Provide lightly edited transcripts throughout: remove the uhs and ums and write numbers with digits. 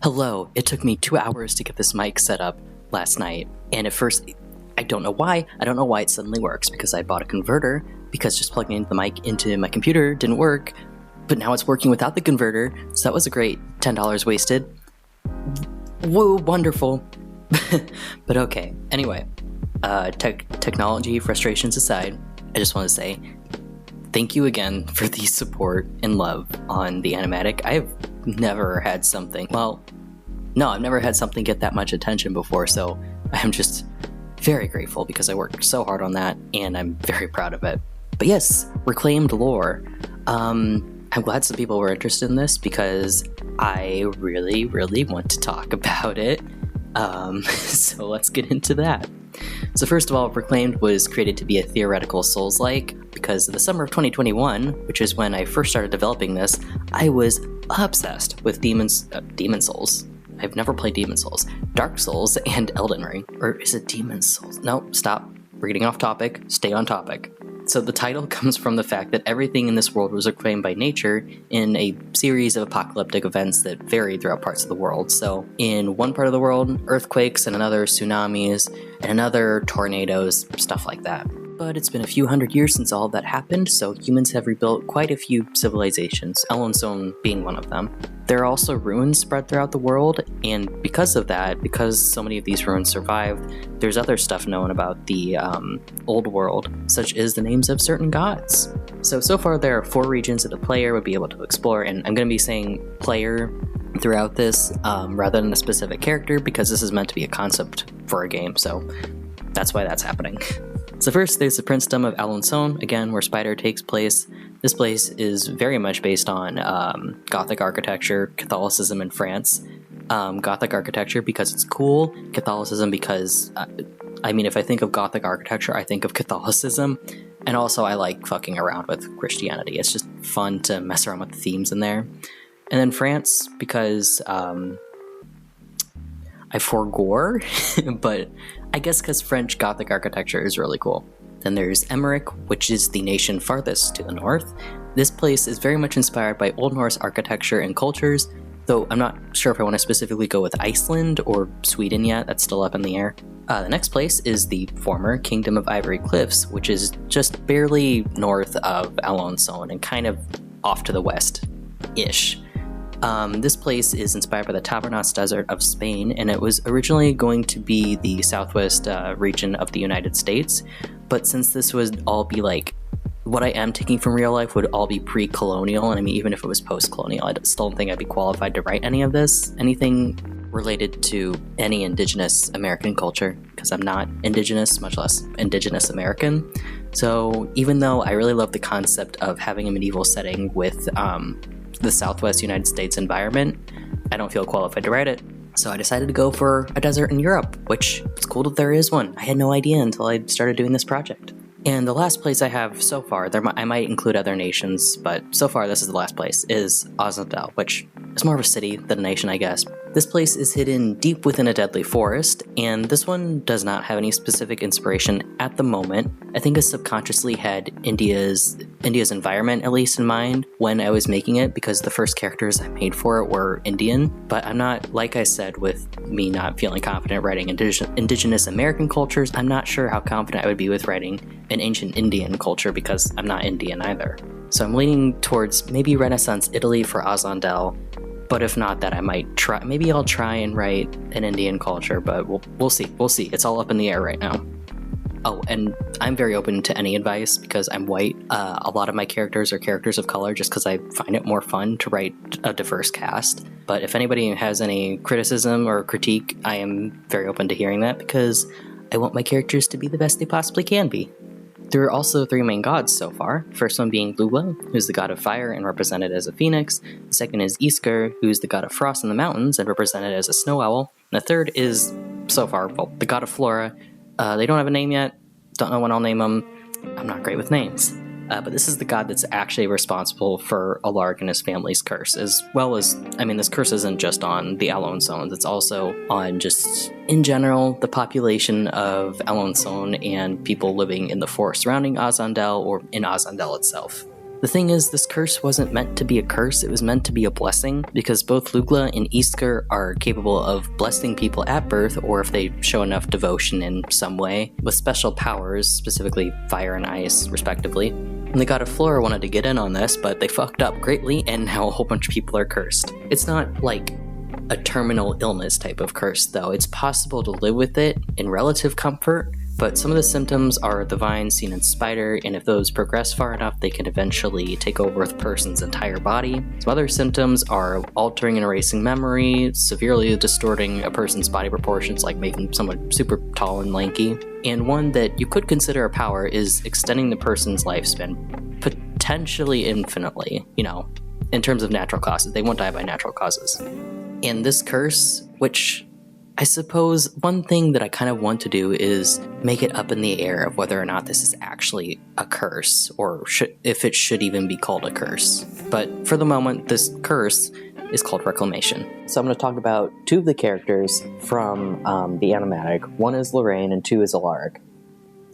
Hello, it took me 2 hours to get this mic set up last night, and at first, I don't know why it suddenly works, because I bought a converter, because just plugging the mic into my computer didn't work, but now it's working without the converter, so that was a great $10 wasted. Woo, wonderful. But okay, anyway, technology frustrations aside, I just want to say thank you again for the support and love on the animatic. I've never had something, I've never had something get that much attention before, so I'm just very grateful because I worked so hard on that, and I'm very proud of it. But yes, reclaimed lore. I'm glad some people were interested in this because I really, really want to talk about it. So let's get into that. So first of all, Reclaimed was created to be a theoretical Souls-like because in the summer of 2021, which is when I first started developing this, I was obsessed with Demon Souls. I've never played Demon Souls, Dark Souls, and Elden Ring. Or is it Demon Souls? No, stop. We're getting off topic. Stay on topic. So the title comes from the fact that everything in this world was reclaimed by nature in a series of apocalyptic events that varied throughout parts of the world. So in one part of the world, earthquakes, and another tsunamis, and another tornadoes, stuff like that. But it's been a few hundred years since all of that happened, so humans have rebuilt quite a few civilizations, Elonsone being one of them. There are also ruins spread throughout the world, and because of that, because so many of these ruins survived, there's other stuff known about the old world, such as the names of certain gods. So far there are 4 regions that the player would be able to explore, and I'm going to be saying player throughout this rather than a specific character, because this is meant to be a concept for a game, so that's why that's happening. So first, there's the Princedom of Alençon, again, where Spider takes place. This place is very much based on Gothic architecture, Catholicism in France. Gothic architecture because it's cool, Catholicism because, if I think of Gothic architecture, I think of Catholicism, and also I like fucking around with Christianity. It's just fun to mess around with the themes in there. And then France, because I forgore, but I guess because French Gothic architecture is really cool. Then there's Emmerich, which is the nation farthest to the north. This place is very much inspired by Old Norse architecture and cultures, though I'm not sure if I want to specifically go with Iceland or Sweden yet, that's still up in the air. The next place is the former Kingdom of Ivory Cliffs, which is just barely north of Alençon and kind of off to the west-ish. This place is inspired by the Tabernas Desert of Spain, and it was originally going to be the southwest region of the United States, but since this would all be like, what I am taking from real life would all be pre-colonial, and I mean, even if it was post-colonial, I still don't think I'd be qualified to write any of this, anything related to any indigenous American culture, because I'm not indigenous, much less indigenous American. So even though I really love the concept of having a medieval setting with the Southwest United States environment, I don't feel qualified to write it. So I decided to go for a desert in Europe, which it's cool that there is one. I had no idea until I started doing this project. And the last place I have so far, I might include other nations, but so far this is the last place, is Azandele, which is more of a city than a nation, I guess. This place is hidden deep within a deadly forest, and this one does not have any specific inspiration at the moment. I think I subconsciously had India's environment at least in mind when I was making it, because the first characters I made for it were Indian, but I'm not, like I said, with me not feeling confident writing indigenous American cultures, I'm not sure how confident I would be with writing an ancient Indian culture because I'm not Indian either. So I'm leaning towards maybe Renaissance Italy for Azandele, but if not that, I might try. Maybe I'll try and write an Indian culture, but we'll see. We'll see. It's all up in the air right now. Oh, and I'm very open to any advice because I'm white. A lot of my characters are characters of color just because I find it more fun to write a diverse cast. But if anybody has any criticism or critique, I am very open to hearing that because I want my characters to be the best they possibly can be. There are also 3 main gods so far, first one being Lula, who's the god of fire and represented as a phoenix. The second is Isker, who's the god of frost in the mountains and represented as a snow owl. And the third is, so far, the god of flora. They don't have a name yet, don't know when I'll name them. I'm not great with names. But this is the god that's actually responsible for Alaric and his family's curse, as well as, this curse isn't just on the Alençons, it's also on just, in general, the population of Alençon and people living in the forest surrounding Azandele or in Azandele itself. The thing is, this curse wasn't meant to be a curse, it was meant to be a blessing, because both Lugla and Isker are capable of blessing people at birth, or if they show enough devotion in some way, with special powers, specifically fire and ice, respectively. And the god of Flora wanted to get in on this, but they fucked up greatly, and now a whole bunch of people are cursed. It's not like a terminal illness type of curse, though. It's possible to live with it in relative comfort, but some of the symptoms are the vines seen in Spider, and if those progress far enough, they can eventually take over the person's entire body. Some other symptoms are altering and erasing memory, severely distorting a person's body proportions, like making someone super tall and lanky. And one that you could consider a power is extending the person's lifespan, potentially infinitely, in terms of natural causes. They won't die by natural causes. And this curse, which I suppose one thing that I kind of want to do is make it up in the air of whether or not this is actually a curse, or if it should even be called a curse. But for the moment, this curse is called Reclamation. So I'm going to talk about two of the characters from the animatic. One is Lorraine and two is Alaric.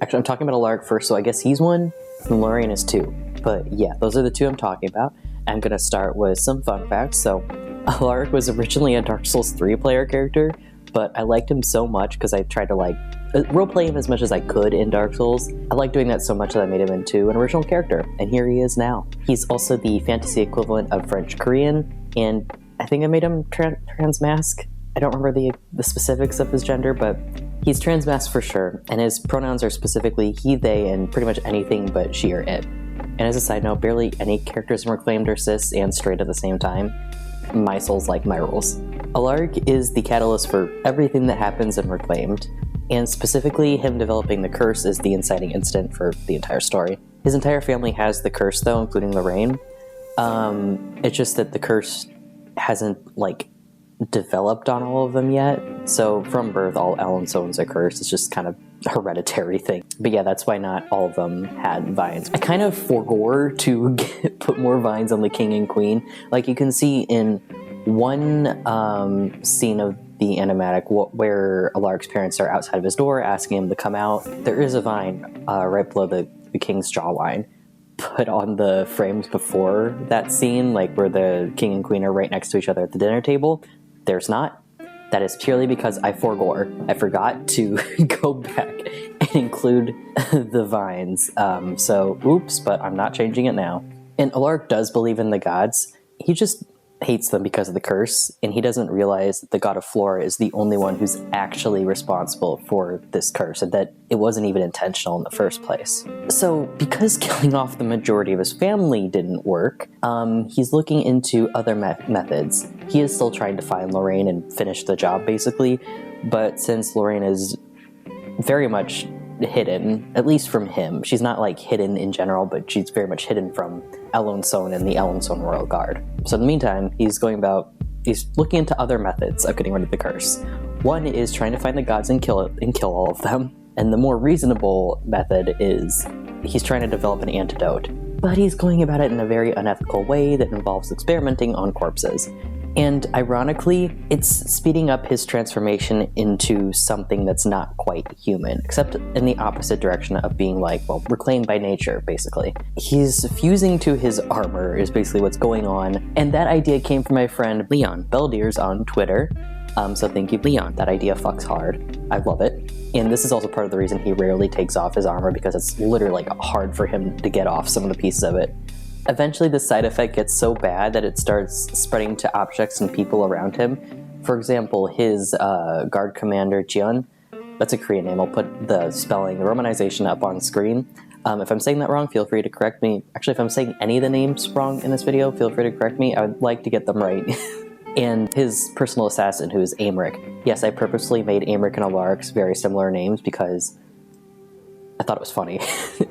Actually, I'm talking about Alaric first, so I guess he's one and Lorraine is two. But yeah, those are the two I'm talking about. I'm going to start with some fun facts. So Alaric was originally a Dark Souls 3 player character, but I liked him so much because I tried to roleplay him as much as I could in Dark Souls. I liked doing that so much that I made him into an original character, and here he is now. He's also the fantasy equivalent of French Korean, and I think I made him transmasc. I don't remember the specifics of his gender, but he's transmasc for sure, and his pronouns are specifically he, they, and pretty much anything but she or it. And as a side note, barely any characters in Reclaimed are cis and straight at the same time. My soul's like my rules. Alaric is the catalyst for everything that happens in Reclaimed, and specifically him developing the curse is the inciting incident for the entire story. His entire family has the curse though, including Lorraine. It's just that the curse hasn't developed on all of them yet. So from birth, all Alansones are cursed. It's just kind of a hereditary thing. But yeah, that's why not all of them had vines. I kind of forbore to put more vines on the king and queen. Like you can see in one scene of the animatic where Alaric's parents are outside of his door asking him to come out. There is a vine right below the king's jawline. But on the frames before that scene, where the king and queen are right next to each other at the dinner table, there's not. That is purely because I forbore. I forgot to go back and include the vines. So, oops, but I'm not changing it now. And Alaric does believe in the gods. He just hates them because of the curse, and he doesn't realize that the god of Flora is the only one who's actually responsible for this curse, and that it wasn't even intentional in the first place. So, because killing off the majority of his family didn't work, he's looking into other methods. He is still trying to find Lorraine and finish the job, basically, but since Lorraine is very much hidden, at least from him. She's not hidden in general, but she's very much hidden from Alanson and the Alanson Royal Guard. So in the meantime, he's looking into other methods of getting rid of the curse. One is trying to find the gods and kill all of them. And the more reasonable method is he's trying to develop an antidote. But he's going about it in a very unethical way that involves experimenting on corpses. And ironically, it's speeding up his transformation into something that's not quite human, except in the opposite direction of being reclaimed by nature, basically. He's fusing to his armor is basically what's going on, and that idea came from my friend Leon Beldeers on Twitter. So thank you, Leon. That idea fucks hard. I love it. And this is also part of the reason he rarely takes off his armor, because it's literally hard for him to get off some of the pieces of it. Eventually, the side effect gets so bad that it starts spreading to objects and people around him. For example, his guard commander, Jian, that's a Korean name. I'll put the spelling, the romanization up on screen. If I'm saying that wrong, feel free to correct me. Actually, if I'm saying any of the names wrong in this video, feel free to correct me. I would like to get them right. And his personal assassin, who is Aymeric. Yes, I purposely made Aymeric and Alaric's very similar names because I thought it was funny.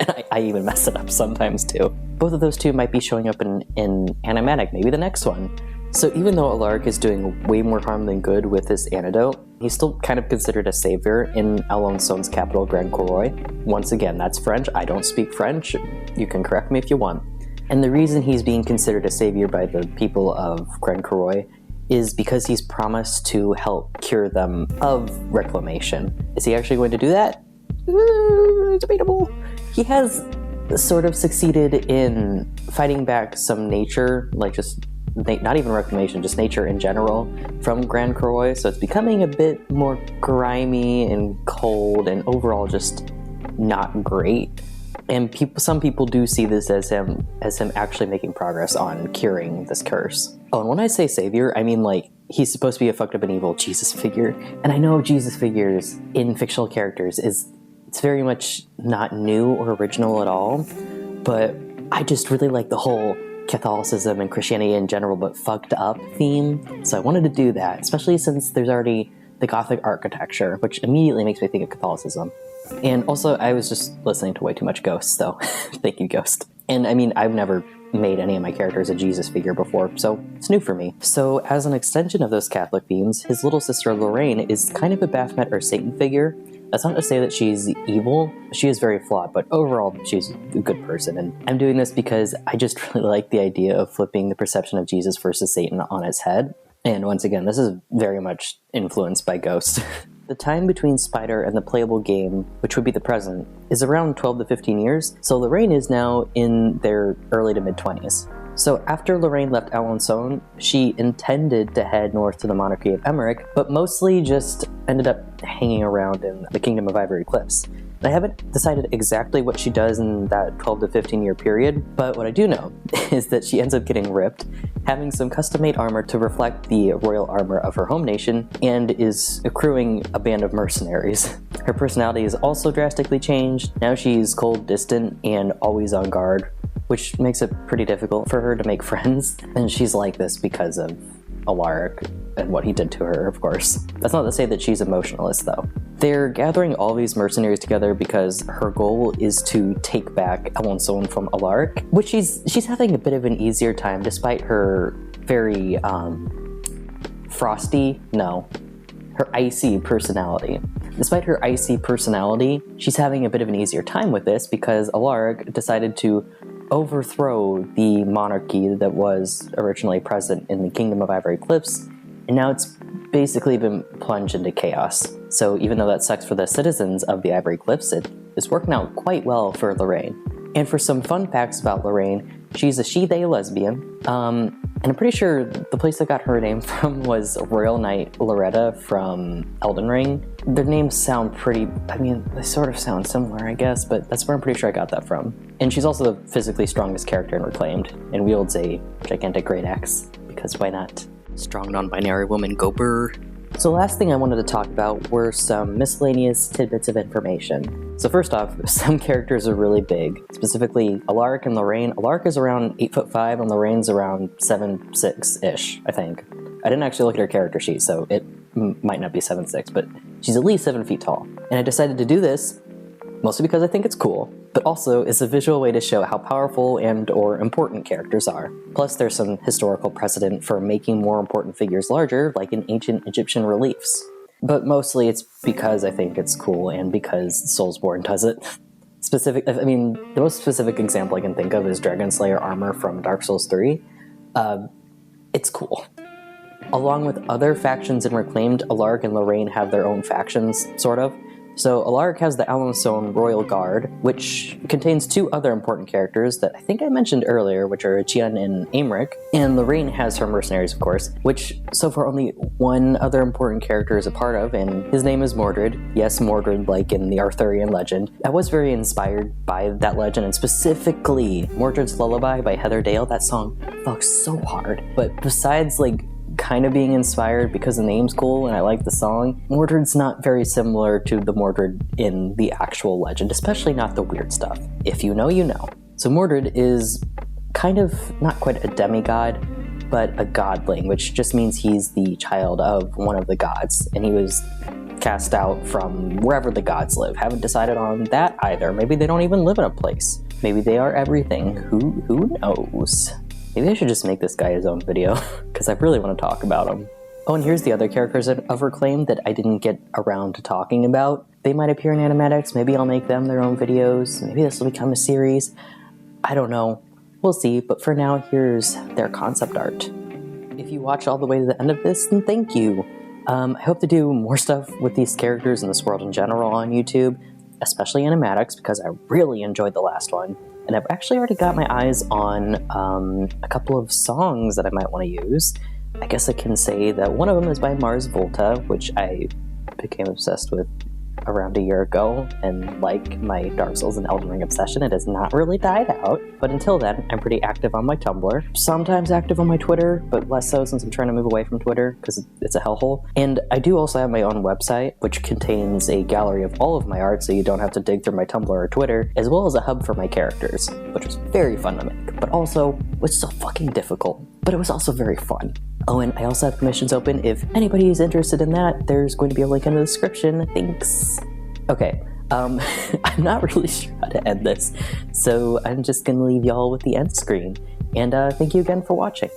And I even mess it up sometimes too. Both of those two might be showing up in animatic, maybe the next one. So even though Alaric is doing way more harm than good with his antidote, he's still kind of considered a savior in Alansone's capital, Grand Coroy. Once again, that's French. I don't speak French. You can correct me if you want. And the reason he's being considered a savior by the people of Grand Coroy is because he's promised to help cure them of reclamation. Is he actually going to do that? Debatable. He has sort of succeeded in fighting back some nature, like just not even reclamation, just nature in general from Grand Croix. So it's becoming a bit more grimy and cold and overall just not great. And some people do see this as him actually making progress on curing this curse. Oh, and when I say savior, I mean like he's supposed to be a fucked up and evil Jesus figure. And I know Jesus figures in fictional characters it's very much not new or original at all, but I just really like the whole Catholicism and Christianity in general but fucked up theme. So I wanted to do that, especially since there's already the Gothic architecture, which immediately makes me think of Catholicism. And also, I was just listening to way too much Ghost, so thank you, Ghost. And I mean, I've never made any of my characters a Jesus figure before, so it's new for me. So as an extension of those Catholic themes, his little sister Lorraine is kind of a Baphomet or Satan figure. That's not to say that she's evil. She is very flawed, but overall, she's a good person. And I'm doing this because I just really like the idea of flipping the perception of Jesus versus Satan on its head. And once again, this is very much influenced by Ghost. The time between Spider and the playable game, which would be the present, is around 12 to 15 years, so Lorraine is now in their early to mid-20s. So after Lorraine left Alençon, she intended to head north to the monarchy of Emmerich, but mostly just ended up hanging around in the Kingdom of Ivory Cliffs. I haven't decided exactly what she does in that 12 to 15 year period, but what I do know is that she ends up getting ripped, having some custom-made armor to reflect the royal armor of her home nation, and is accruing a band of mercenaries. Her personality is also drastically changed. Now she's cold, distant, and always on guard, which makes it pretty difficult for her to make friends, and she's like this because of Alaric and what he did to her, of course. That's not to say that she's emotionless, though. They're gathering all these mercenaries together because her goal is to take back Alençon from Alaric, which she's having a bit of an easier time despite her very her icy personality. Despite her icy personality, she's having a bit of an easier time with this because Alaric decided to overthrow the monarchy that was originally present in the Kingdom of Ivory Cliffs, and now it's basically been plunged into chaos. So even though that sucks for the citizens of the Ivory Cliffs, it is working out quite well for Lorraine. And for some fun facts about Lorraine, she's a she-they lesbian, and I'm pretty sure the place that got her name from was Royal Knight Loretta from Elden Ring. Their names sound they sort of sound similar, I guess, but that's where I'm pretty sure I got that from. And she's also the physically strongest character in Reclaimed, and wields a gigantic great axe, because why not? Strong non-binary woman, go burr. So the last thing I wanted to talk about were some miscellaneous tidbits of information. So first off, some characters are really big, specifically Alaric and Lorraine. Alaric is around 8'5", and Lorraine's around 7'6"-ish, I think. I didn't actually look at her character sheet, so it might not be 7'6", but she's at least 7 feet tall. And I decided to do this mostly because I think it's cool, but also it's a visual way to show how powerful and or important characters are. Plus there's some historical precedent for making more important figures larger, like in ancient Egyptian reliefs. But mostly it's because I think it's cool and because Soulsborne does it. The most specific example I can think of is Dragon Slayer armor from Dark Souls 3. It's cool. Along with other factions in Reclaimed, Alaric and Lorraine have their own factions, sort of. So Alaric has the Alençon Royal Guard, which contains 2 other important characters that I think I mentioned earlier, which are Etienne and Aymeric. And Lorraine has her mercenaries, of course, which so far only one other important character is a part of, and his name is Mordred. Yes, Mordred, like in the Arthurian legend. I was very inspired by that legend, and specifically Mordred's Lullaby by Heather Dale. That song fucks so hard. But besides, kind of being inspired because the name's cool and I like the song, Mordred's not very similar to the Mordred in the actual legend, especially not the weird stuff. If you know, you know. So Mordred is kind of not quite a demigod, but a godling, which just means he's the child of one of the gods, and he was cast out from wherever the gods live. Haven't decided on that either. Maybe they don't even live in a place. Maybe they are everything. Who knows? Maybe I should just make this guy his own video, because I really want to talk about him. Oh, and here's the other characters of Reclaimed that I didn't get around to talking about. They might appear in animatics, maybe I'll make them their own videos, maybe this will become a series. I don't know. We'll see, but for now, here's their concept art. If you watch all the way to the end of this, then thank you. I hope to do more stuff with these characters and this world in general on YouTube, especially animatics, because I really enjoyed the last one. and I've actually already got my eyes on a couple of songs that I might want to use. I guess I can say that one of them is by Mars Volta, which I became obsessed with around a year ago, and like my Dark Souls and Elden Ring obsession, it has not really died out. But until then, I'm pretty active on my Tumblr, sometimes active on my Twitter, but less so since I'm trying to move away from Twitter because it's a hellhole. And I do also have my own website, which contains a gallery of all of my art, so you don't have to dig through my Tumblr or Twitter, as well as a hub for my characters, which was very fun to make, but also was so fucking difficult. But it was also very fun. Oh, and I also have permissions open. If anybody is interested in that, there's going to be a link in the description. Thanks. Okay, I'm not really sure how to end this, so I'm just gonna leave y'all with the end screen. And thank you again for watching.